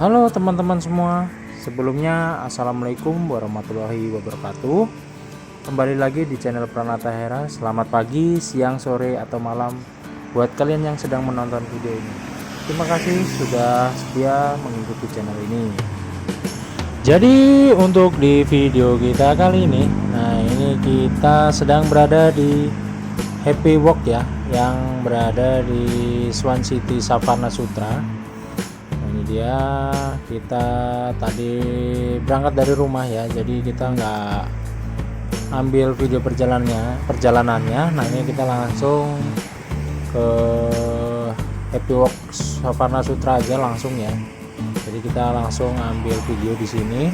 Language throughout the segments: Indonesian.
Halo teman-teman semua, sebelumnya Assalamualaikum warahmatullahi wabarakatuh. Kembali lagi di channel Pranata Hera. Selamat pagi, siang, sore, atau malam buat kalian yang sedang menonton video ini. Terima kasih sudah setia mengikuti channel ini. Jadi untuk di video kita kali ini, ini kita sedang berada di Happy Walk ya, yang berada di Swan City Savana Sutra. Ini dia, kita tadi berangkat dari rumah ya, jadi kita nggak ambil video perjalanannya. Nah ini kita langsung ke Happy Walk Savana Sutra aja langsung ya. Jadi kita langsung ambil video di sini.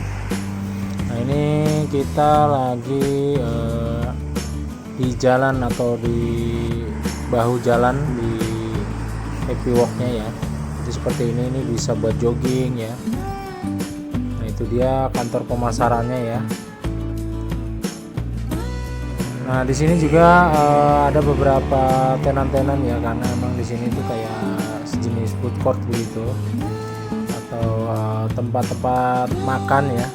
Nah ini kita lagi di jalan atau di bahu jalan di Happy Walk-nya ya. Jadi seperti ini bisa buat jogging ya. Nah itu dia kantor pemasarannya ya. Nah di sini juga ada beberapa tenan-tenan ya, karena emang di sini tuh kayak sejenis food court begitu, atau tempat-tempat makan ya.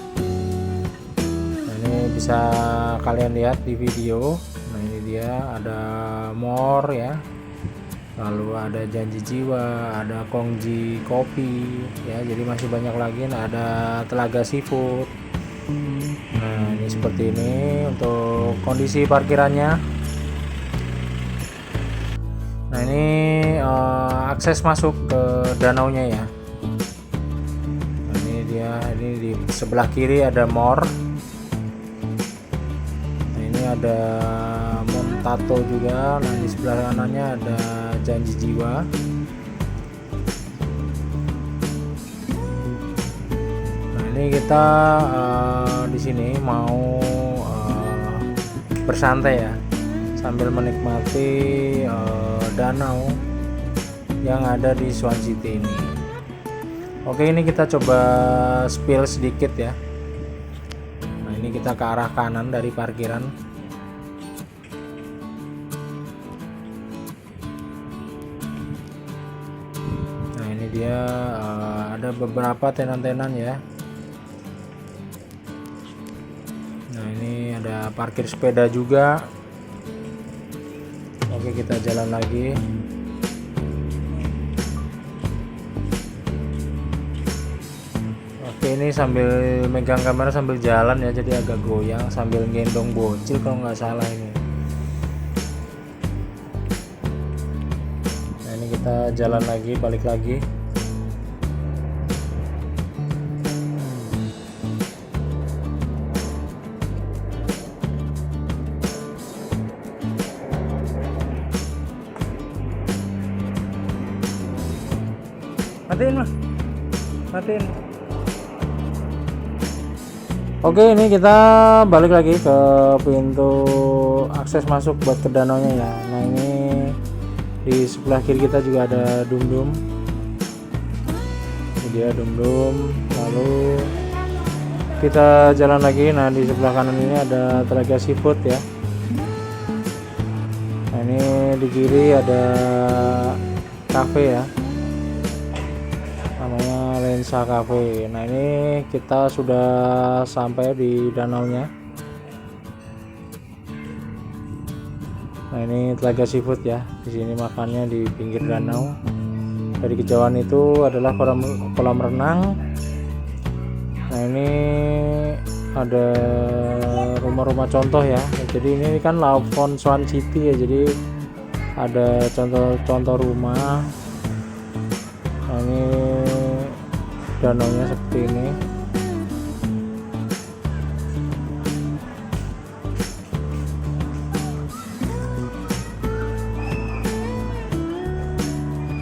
Nah ini bisa kalian lihat di video. Nah ini dia, ada more ya, lalu ada Janji Jiwa, ada Kongji Kopi ya, jadi masih banyak lagi. Nah ada Telaga Seafood. Nah ini seperti ini untuk kondisi parkirannya. Nah ini akses masuk ke danaunya ya. Nah, ini dia, ini di sebelah kiri ada more. Nah ini ada Montato juga. Nah di sebelah kanannya ada Janji Jiwa. Nah ini kita di sini mau bersantai ya, sambil menikmati danau yang ada di Swan City ini. Oke, ini kita coba spill sedikit ya. Nah ini kita ke arah kanan dari parkiran. Nah ini dia, ada beberapa tenan-tenan ya. Nah ini ada parkir sepeda juga. Oke, kita jalan lagi. Oke, ini sambil megang kamera sambil jalan ya, jadi agak goyang sambil gendong bocil kalau nggak salah ini. Nah ini kita jalan lagi, balik lagi. Matiin mas, matiin. Oke, ini kita balik lagi ke pintu akses masuk buat ke danaunya ya. Nah ini di sebelah kiri kita juga ada dum-dum. Ini dia dum-dum. Lalu kita jalan lagi. Nah di sebelah kanan ini ada Telaga Seafood ya. Nah ini di kiri ada cafe ya, namanya Lensa Cafe. Nah ini kita sudah sampai di danaunya. Nah ini Telaga Seafood ya, di sini makannya di pinggir danau. Dari kejauhan itu adalah kolam renang. Nah ini ada rumah-rumah contoh ya. Jadi ini kan Labuan Swan City ya, jadi ada contoh-contoh rumah. Nah ini danaunya seperti ini.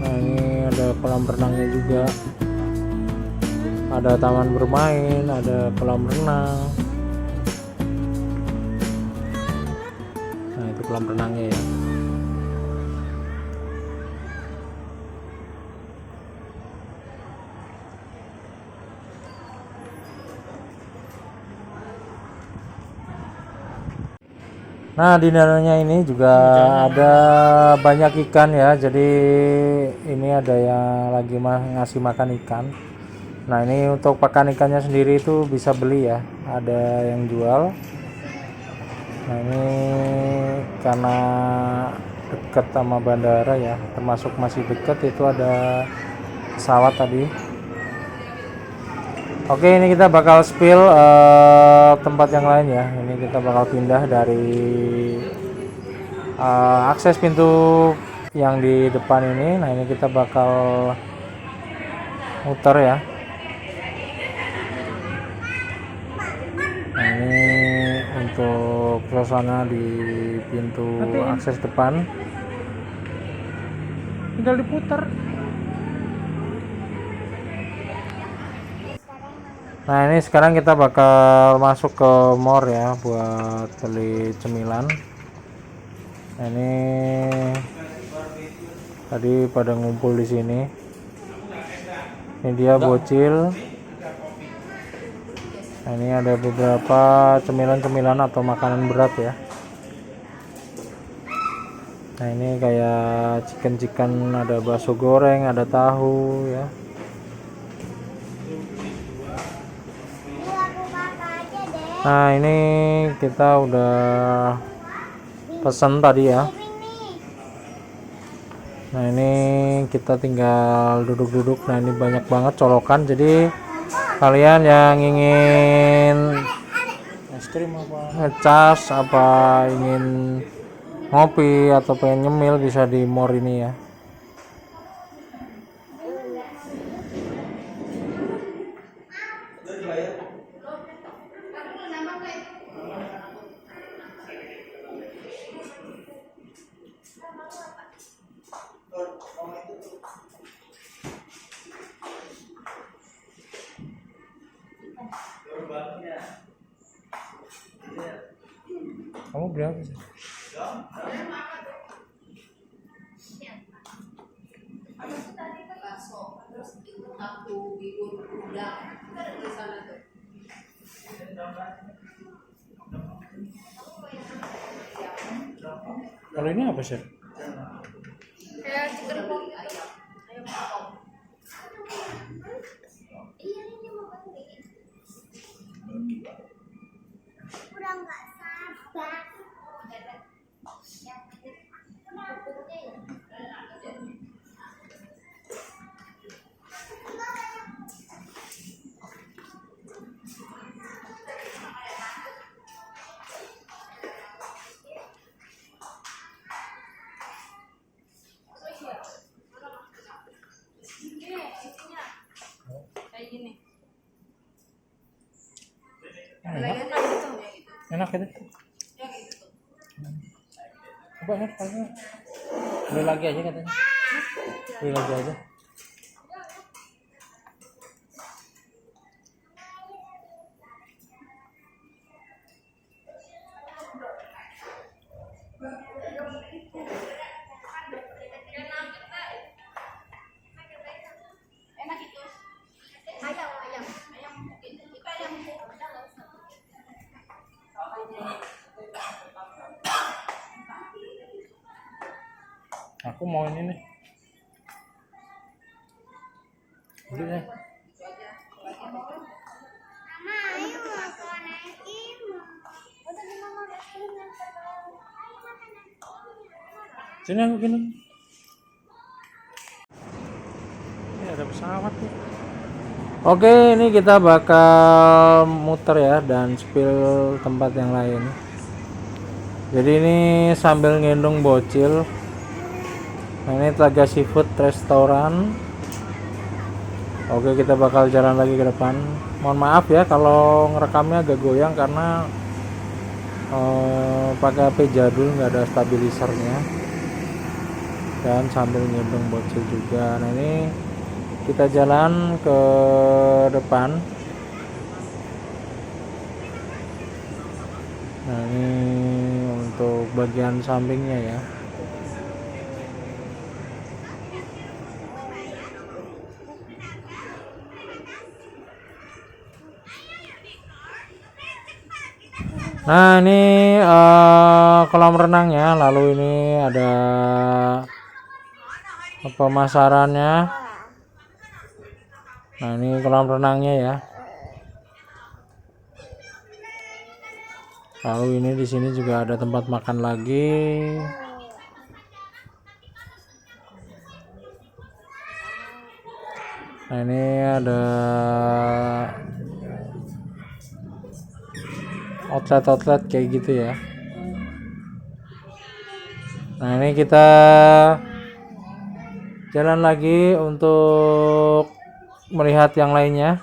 Nah ini ada kolam renangnya juga, ada taman bermain, ada kolam renang. Nah itu kolam renangnya ya. Nah di danaunya ini juga ada banyak ikan ya, jadi ini ada yang lagi ngasih makan ikan. Nah ini untuk pakan ikannya sendiri itu bisa beli ya, ada yang jual. Nah ini karena dekat sama bandara ya, termasuk masih dekat, itu ada pesawat tadi. Oke, ini kita bakal spill tempat yang lain ya. Ini kita bakal pindah dari akses pintu yang di depan ini. Nah ini kita bakal muter ya. Nah ini untuk suasana di pintu akses depan. Tinggal diputar. Nah ini sekarang kita bakal masuk ke mall ya buat beli cemilan. Nah ini tadi pada ngumpul di sini. Ini dia bocil. Nah ini ada beberapa cemilan-cemilan atau makanan berat ya. Nah ini kayak chicken, ada bakso goreng, ada tahu ya. Nah ini kita udah pesan tadi ya. Nah ini kita tinggal duduk-duduk. Nah ini banyak banget colokan, jadi kalian yang ingin es krim apa ngecas, apa ingin ngopi atau pengen nyemil, bisa di mall ini ya. Kamu berapa sih? Kalau ini apa sih? Kayak chicken pop. Udah nggak sabar. Kayak gini. Enak gitu. Coba enak kalau beli lagi aja katanya. Beli lagi aja. Enak itu. Ayam. Kita ayam. Aku mau ini nih. Beli deh. Mama, ayo makan es krim. Udah di mama es krim yang terbaru. Ayo makan es krim. Sini aku gini. Ini ada pesawat nih. Oke, ini kita bakal muter ya dan spill tempat yang lain. Jadi ini sambil ngendong bocil. Nah, ini Telaga Seafood Restoran. Oke, kita bakal jalan lagi ke depan. Mohon maaf ya kalau ngerekamnya agak goyang karena pakai HP jadul, nggak ada stabilisernya. Dan sambil ngendong bocil juga. Nah ini kita jalan ke depan. Nah ini untuk bagian sampingnya ya. Nah ini kolam renangnya, lalu ini ada pemasarannya. Nah, ini kolam renangnya ya. Lalu ini di sini juga ada tempat makan lagi. Nah, ini ada outlet kayak gitu ya. Nah, ini kita jalan lagi untuk melihat yang lainnya.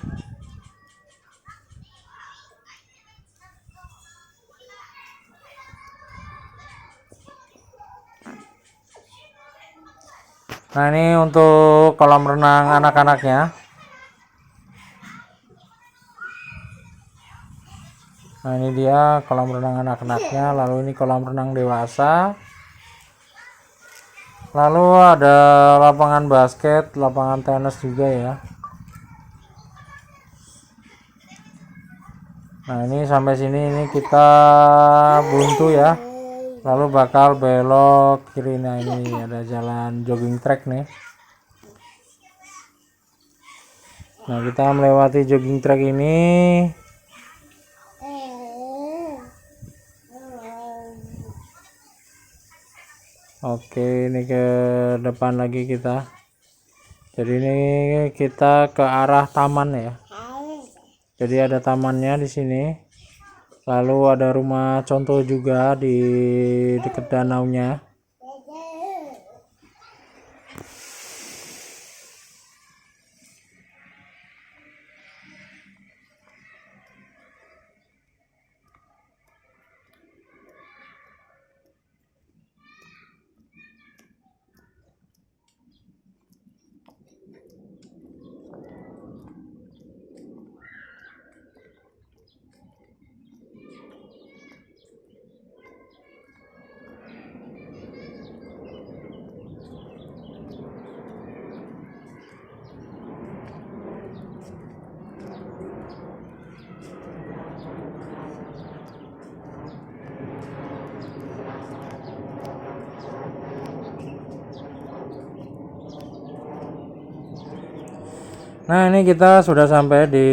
Nah, ini untuk kolam renang anak-anaknya. Nah, ini dia kolam renang anak-anaknya. Lalu ini kolam renang dewasa. Lalu ada lapangan basket, lapangan tenis juga ya. Nah, ini sampai sini ini kita buntu ya. Lalu bakal belok kiri. Nah, ini ada jalan jogging track nih. Nah, kita melewati jogging track ini. Oke, ini ke depan lagi kita. Jadi ini kita ke arah taman ya. Jadi ada tamannya di sini. Lalu ada rumah contoh juga di dekat danaunya. Nah, ini kita sudah sampai di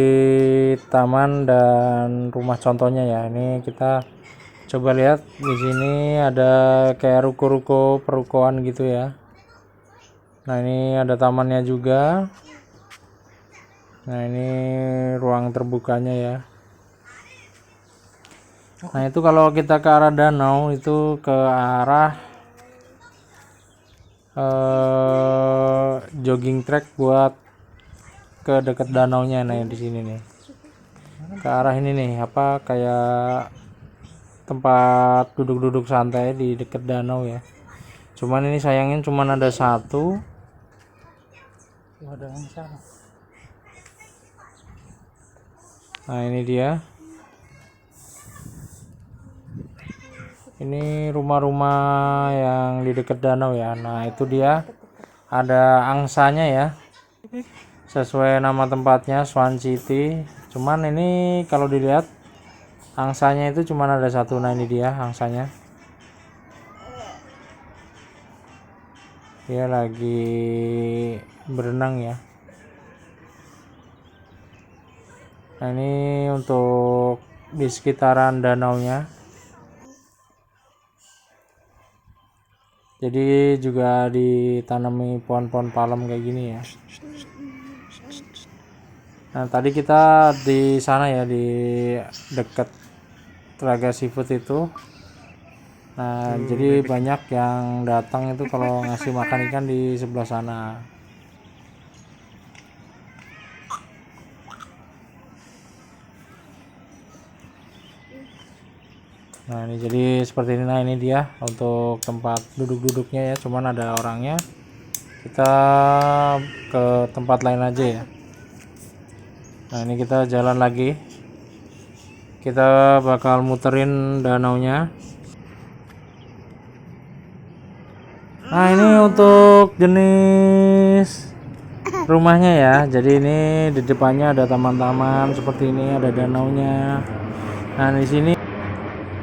taman dan rumah contohnya ya. Ini kita coba lihat di sini ada kayak ruko-ruko perukoan gitu ya. Nah, ini ada tamannya juga. Nah, ini ruang terbukanya ya. Nah, itu kalau kita ke arah danau itu ke arah jogging track buat ke dekat danaunya. Nah, di sini nih ke arah ini nih apa kayak tempat duduk-duduk santai di dekat danau ya. Cuman ini sayangnya cuman ada satu. Ada yang sana. Nah, ini dia. Ini rumah-rumah yang di dekat danau ya. Nah, itu dia ada angsanya ya. Sesuai nama tempatnya Swan City. Cuman ini kalau dilihat angsanya itu cuma ada satu. Nah, ini dia angsanya. Dia lagi berenang ya. Nah, ini untuk di sekitaran danaunya. Jadi juga ditanami pohon-pohon palem kayak gini ya. Nah, tadi kita di sana ya, di dekat Telaga Seafood itu. Nah, jadi banyak yang datang itu kalau ngasih makan ikan di sebelah sana. Nah, ini jadi seperti ini. Nah, ini dia untuk tempat duduk-duduknya ya, cuman ada orangnya. Kita ke tempat lain aja ya. Nah, ini kita jalan lagi. Kita bakal muterin danaunya. Nah, ini untuk jenis rumahnya ya. Jadi ini di depannya ada taman-taman seperti ini, ada danaunya. Nah, di sini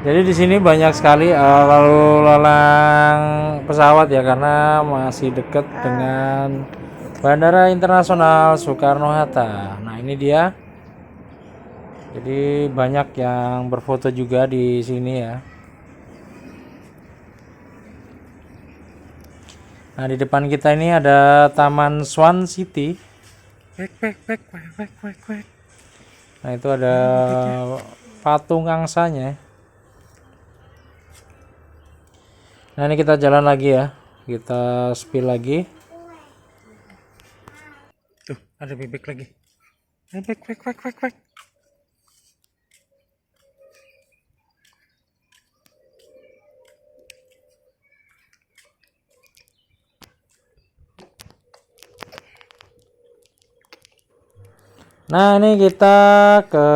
jadi di sini banyak sekali lalu lalang pesawat ya, karena masih dekat dengan Bandara Internasional Soekarno-Hatta. Nah, ini dia. Jadi banyak yang berfoto juga di sini ya. Nah, di depan kita ini ada Taman Swan City. Nah, itu ada patung angsanya. Nah, ini kita jalan lagi ya. Kita spill lagi. Tuh, ada bebek lagi. Bebek. Nah, ini kita ke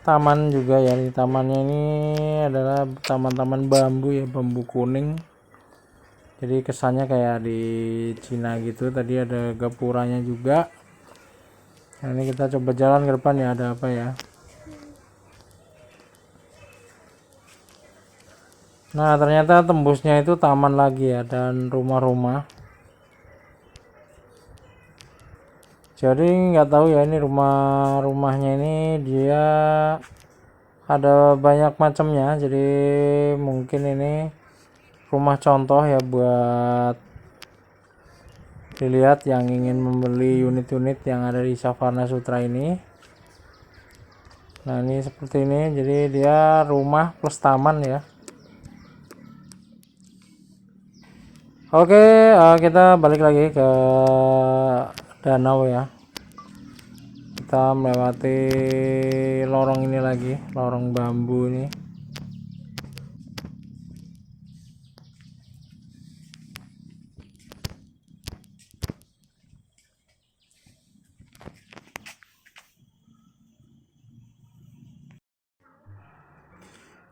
taman juga ya. Di tamannya ini adalah taman-taman bambu ya, bambu kuning. Jadi kesannya kayak di Cina gitu. Tadi ada gapuranya juga. Nah, ini kita coba jalan ke depan ya, ada apa ya. Nah, ternyata tembusnya itu taman lagi ya, dan rumah-rumah. Jadi nggak tahu ya, ini rumahnya ini dia ada banyak macamnya. Jadi mungkin ini rumah contoh ya buat dilihat yang ingin membeli unit-unit yang ada di Savana Sutra ini. Nah, ini seperti ini. Jadi dia rumah plus taman ya. Oke, kita balik lagi ke danau ya. Kita melewati lorong ini lagi, lorong bambu ini.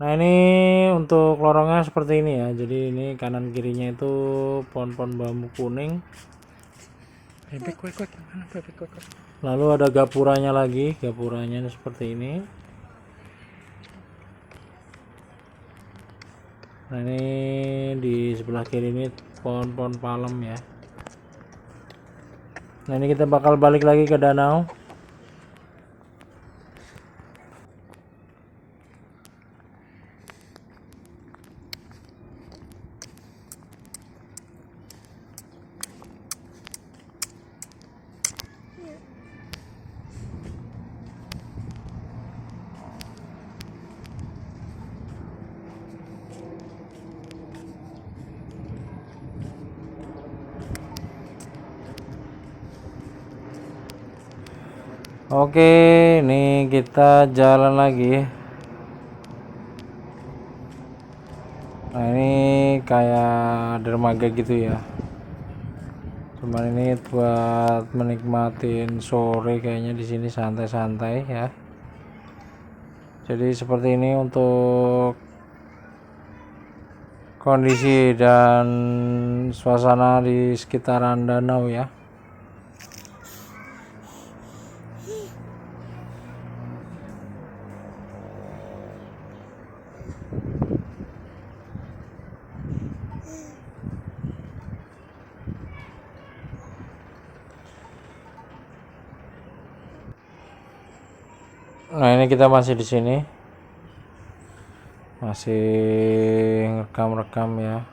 Nah, ini untuk lorongnya seperti ini ya. Jadi ini kanan kirinya itu pohon-pohon bambu kuning. Lalu ada gapuranya lagi, gapuranya seperti ini. Nah, ini di sebelah kiri ini pohon-pohon palem ya. Nah, ini kita bakal balik lagi ke danau. Oke, ini kita jalan lagi. Nah, ini kayak dermaga gitu ya. Cuman ini buat menikmatin sore, kayaknya di sini santai-santai ya. Jadi seperti ini untuk kondisi dan suasana di sekitaran danau ya. Nah, ini kita masih di sini, masih rekam-rekam ya.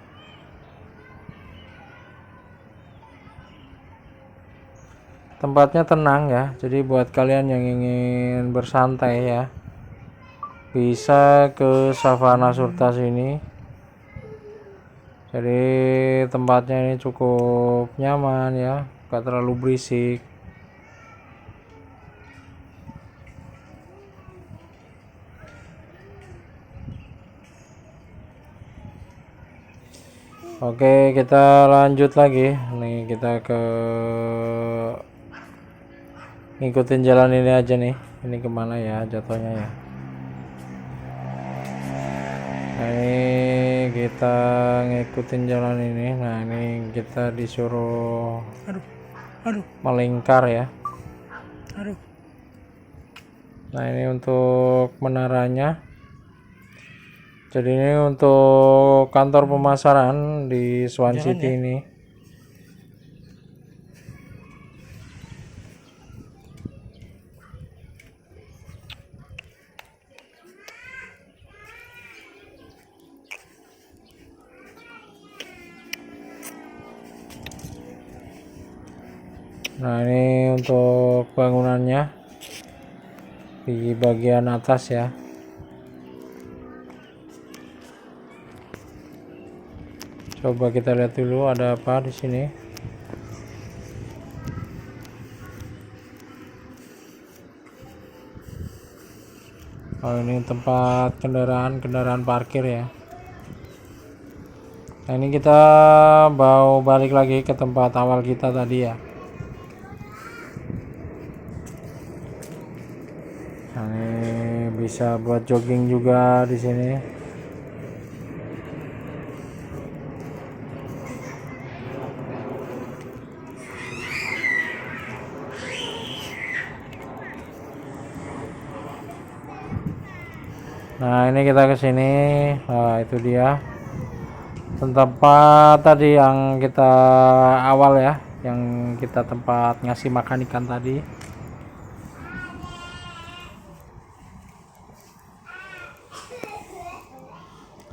Tempatnya tenang ya, jadi buat kalian yang ingin bersantai ya, bisa ke Savana Sutra sini. Jadi tempatnya ini cukup nyaman ya, gak terlalu berisik. Oke, kita lanjut lagi. Nih kita ngikutin jalan ini aja nih. Ini kemana ya jatuhnya ya? Nah, ini kita ngikutin jalan ini. Nah, ini kita disuruh melingkar ya. Nah, ini untuk menaranya. Jadi ini untuk kantor pemasaran di Swan City ini. Nah, ini untuk bangunannya di bagian atas ya. Coba kita lihat dulu ada apa di sini. Oh, ini tempat kendaraan parkir ya. Nah, ini kita mau balik lagi ke tempat awal kita tadi ya. Nah, ini bisa buat jogging juga di sini. Nah, ini kita ke sini. Nah, itu dia tempat tadi yang kita awal ya, yang kita tempat ngasih makan ikan tadi.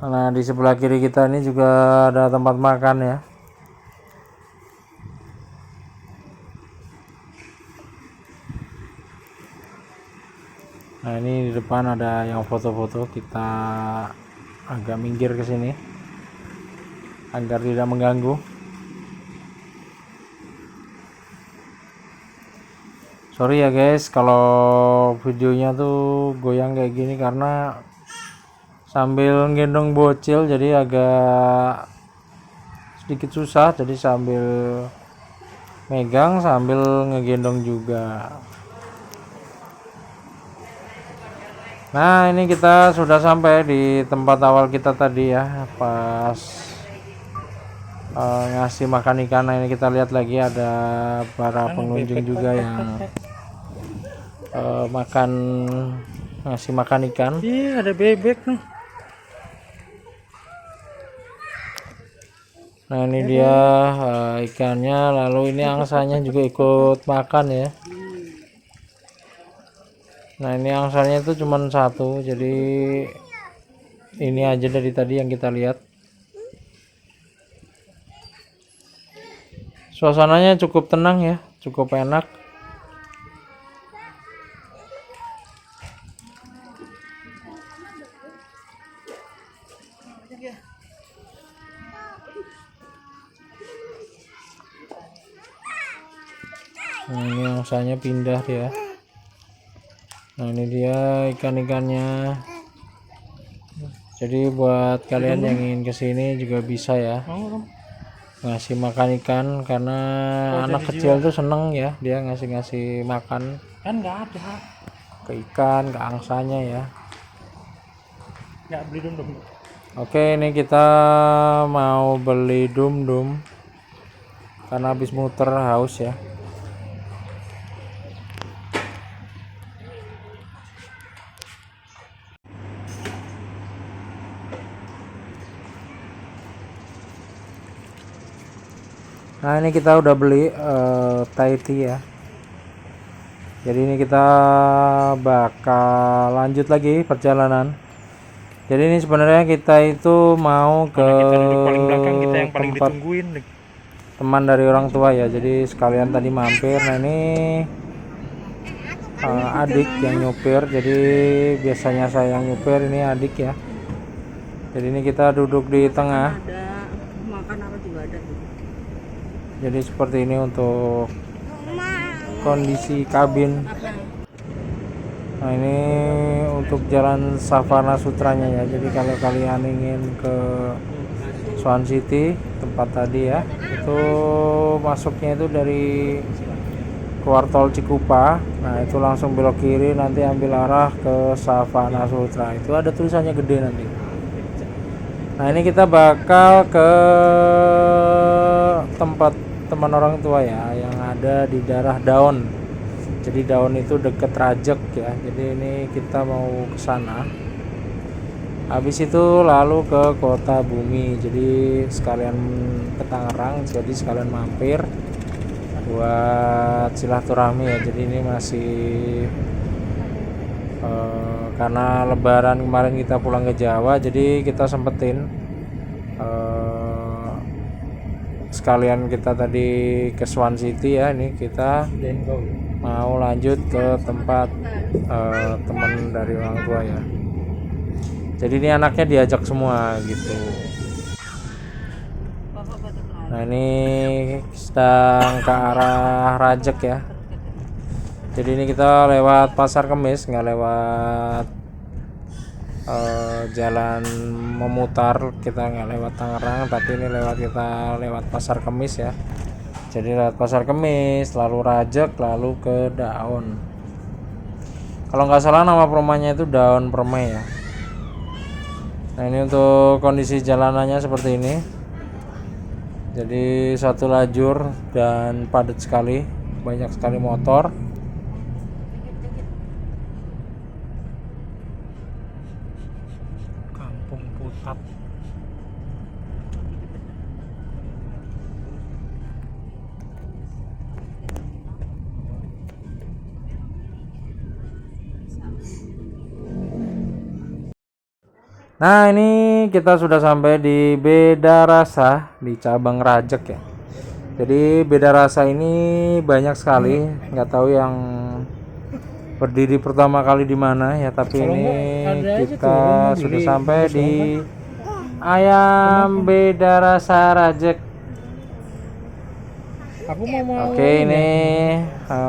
Nah, di sebelah kiri kita ini juga ada tempat makan ya. Nah, ini di depan ada yang foto-foto, kita agak minggir ke sini agar tidak mengganggu. Sorry ya guys kalau videonya tuh goyang kayak gini karena sambil gendong bocil jadi agak sedikit susah, jadi sambil megang sambil ngegendong juga. Nah, ini kita sudah sampai di tempat awal kita tadi ya, pas ngasih makan ikan. Nah, ini kita lihat lagi ada para pengunjung juga yang ngasih makan ikan. Iya, ada bebek nih. Nah, ini dia ikannya, lalu ini angsanya juga ikut makan ya. Nah, ini angsanya itu cuma satu, jadi ini aja dari tadi yang kita lihat. Suasananya cukup tenang ya, cukup enak. Nah, ini angsanya pindah dia. Nah, ini dia ikan-ikannya. Jadi buat kalian yang ingin kesini juga bisa ya, ngasih makan ikan, karena anak kecil tuh seneng ya, dia ngasih makan Kan nggak ada. ke ikan, ke angsanya ya. Nggak beli dum-dum. Oke, ini kita mau beli dum-dum karena habis muter haus ya. Nah, ini kita udah beli Thai tea ya. Jadi ini kita bakal lanjut lagi perjalanan. Jadi ini sebenarnya kita itu mau ke Kita duduk paling belakang, kita yang paling tempat ditungguin. teman dari orang tua ya. Jadi sekalian tadi mampir. Nah, ini adik yang nyupir. Jadi biasanya saya yang nyupir, ini adik ya. Jadi ini kita duduk di tengah. Ada makan apa juga ada tuh. Jadi seperti ini untuk kondisi kabin. Nah, ini untuk jalan Savana Sutranya ya. Jadi kalau kalian ingin ke Swan City tempat tadi ya, itu masuknya itu dari keluar tol Cikupa. Nah, itu langsung belok kiri, nanti ambil arah ke Savana Sutra. Itu ada tulisannya gede nanti. Nah, ini kita bakal ke tempat teman orang tua ya, yang ada di daerah Daun. Jadi Daun itu deket Rajek ya. Jadi ini kita mau ke sana. Habis itu lalu ke Kota Bumi. Jadi sekalian ke Tangerang, jadi sekalian mampir buat silaturahmi ya. Jadi ini masih karena lebaran kemarin kita pulang ke Jawa, jadi kita sempetin sekalian kita tadi ke Swan City ya, ini kita mau lanjut ke tempat teman dari orang tua ya. Jadi ini anaknya diajak semua gitu. Nah ini sedang ke arah Rajek ya. Jadi ini kita lewat Pasar Kemis, nggak lewat jalan memutar, kita nggak lewat Tangerang, tapi ini kita lewat Pasar Kemis ya. Jadi lewat Pasar Kemis, lalu Rajek, lalu ke Daun. Kalau nggak salah nama perumahannya itu Daun Permai ya. Nah ini untuk kondisi jalanannya seperti ini. Jadi satu lajur dan padat sekali, banyak sekali motor. Kampung Putat. Nah ini kita sudah sampai di Beda Rasa di cabang Rajek ya. Jadi Beda Rasa ini banyak sekali, nggak tahu yang berdiri pertama kali di mana ya, tapi ini kita sudah sampai di Ayam Beda Rasa Rajek. Aku mau Oke ini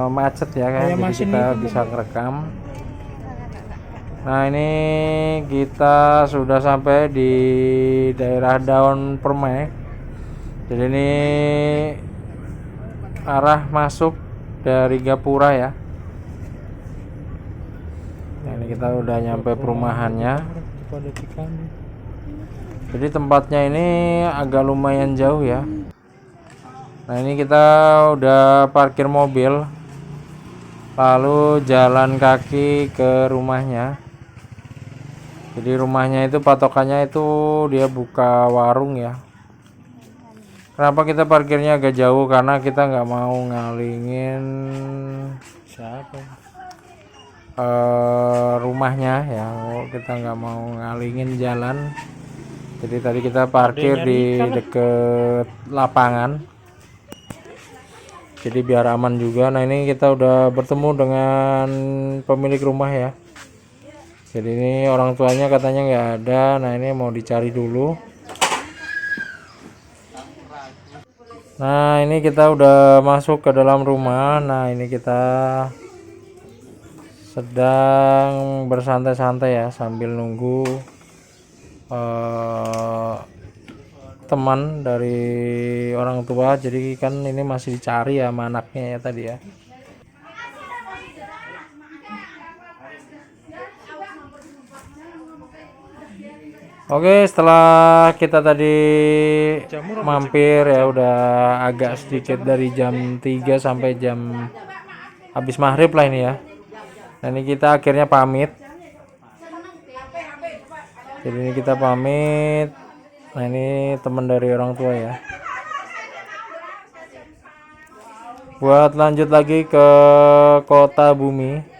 macet ya kan, Ayam jadi asin kita itu bisa ngerekam. Nah ini kita sudah sampai di daerah Daun Permai. Jadi ini arah masuk dari Gapura ya. Nah ini kita udah nyampe perumahannya. Jadi tempatnya ini agak lumayan jauh ya. Nah ini kita udah parkir mobil, lalu jalan kaki ke rumahnya. Jadi rumahnya itu patokannya itu dia buka warung ya. Kenapa kita parkirnya agak jauh? Karena kita nggak mau ngalingin siapa? Rumahnya ya. Kita nggak mau ngalingin jalan. Jadi tadi kita parkir di deket lapangan. Jadi biar aman juga. Nah ini kita udah bertemu dengan pemilik rumah ya. Jadi ini orang tuanya katanya nggak ada. Nah ini mau dicari dulu. Nah ini kita udah masuk ke dalam rumah. Nah ini kita sedang bersantai-santai ya sambil nunggu teman dari orang tua. Jadi kan ini masih dicari ya sama anaknya ya tadi ya. Oke, setelah kita tadi mampir ya udah agak sedikit dari jam 3 sampai jam habis maghrib lah ini ya. Nah ini kita akhirnya pamit. Jadi ini kita pamit. Nah ini teman dari orang tua ya. Buat lanjut lagi ke Kota Bumi.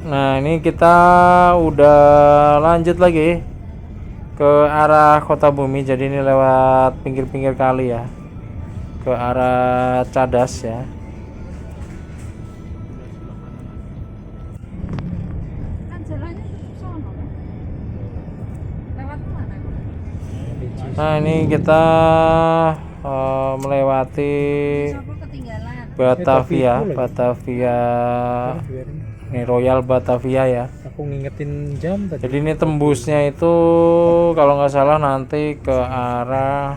Nah ini kita udah lanjut lagi ke arah Kota Bumi. Jadi ini lewat pinggir-pinggir kali ya, ke arah Cadas ya. Kan jalannya sono kan? Lewat mana? Nah ini kita melewati Siapa ketinggalan? Batavia ini Royal Batavia ya. Aku ngingetin jam tadi. Jadi ini tembusnya itu kalau nggak salah nanti ke arah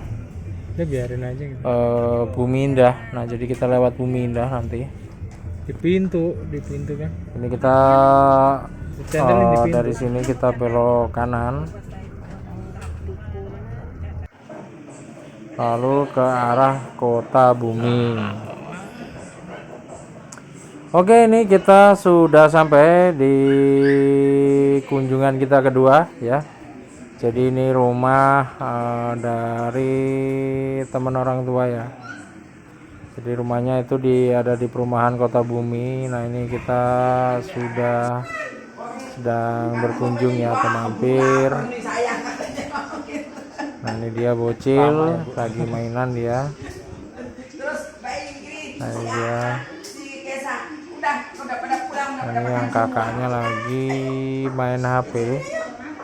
Ya biarin aja gitu. Bumi Indah. Nah jadi kita lewat Bumi Indah nanti. Di pintu kan. Ini kita Dicentelin di pintu. dari sini kita belok kanan, lalu ke arah Kota Bumi. Oke, ini kita sudah sampai di kunjungan kita kedua ya. Jadi ini rumah dari teman orang tua ya. Jadi rumahnya itu ada di perumahan Kota Bumi. Nah ini kita sedang berkunjung ya atau mampir. Nah ini dia bocil lagi mainan dia. Nah ini dia. Nah, ini yang kakaknya lagi main HP.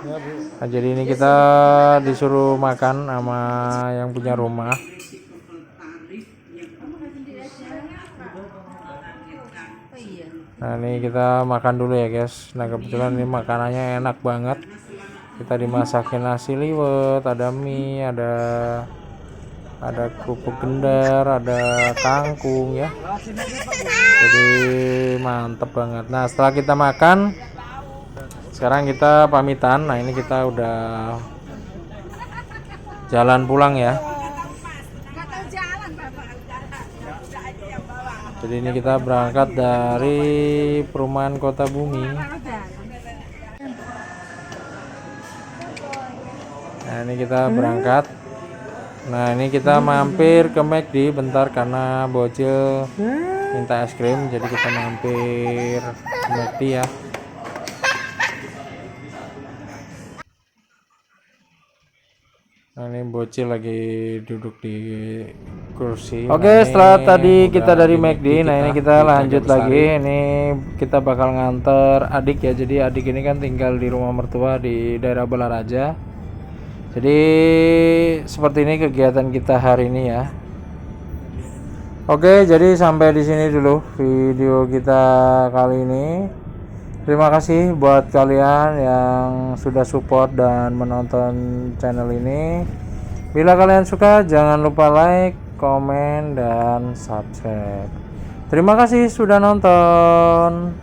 Nah, jadi ini kita disuruh makan sama yang punya rumah. Nah ini kita makan dulu ya guys. Nah kebetulan ini makanannya enak banget. Kita dimasakin nasi liwet, ada mie, ada kerupuk gendar, ada kangkung ya. Jadi mantep banget. Nah setelah kita makan, sekarang kita pamitan. Nah ini kita udah jalan pulang ya. Jadi ini kita berangkat dari perumahan Kota Bumi. Nah ini kita berangkat. Nah ini kita mampir ke McD bentar karena bocil minta es krim. Jadi kita mampir ke McD ya. Nah ini bocil lagi duduk di kursi. Oke, setelah tadi kita dari McD, nah ini kita lanjut lagi. Ini kita bakal nganter adik ya. Jadi adik ini kan tinggal di rumah mertua di daerah Balaraja. Jadi seperti ini kegiatan kita hari ini ya. Oke, jadi sampai di sini dulu video kita kali ini. Terima kasih buat kalian yang sudah support dan menonton channel ini. Bila kalian suka, jangan lupa like, komen, dan subscribe. Terima kasih sudah nonton.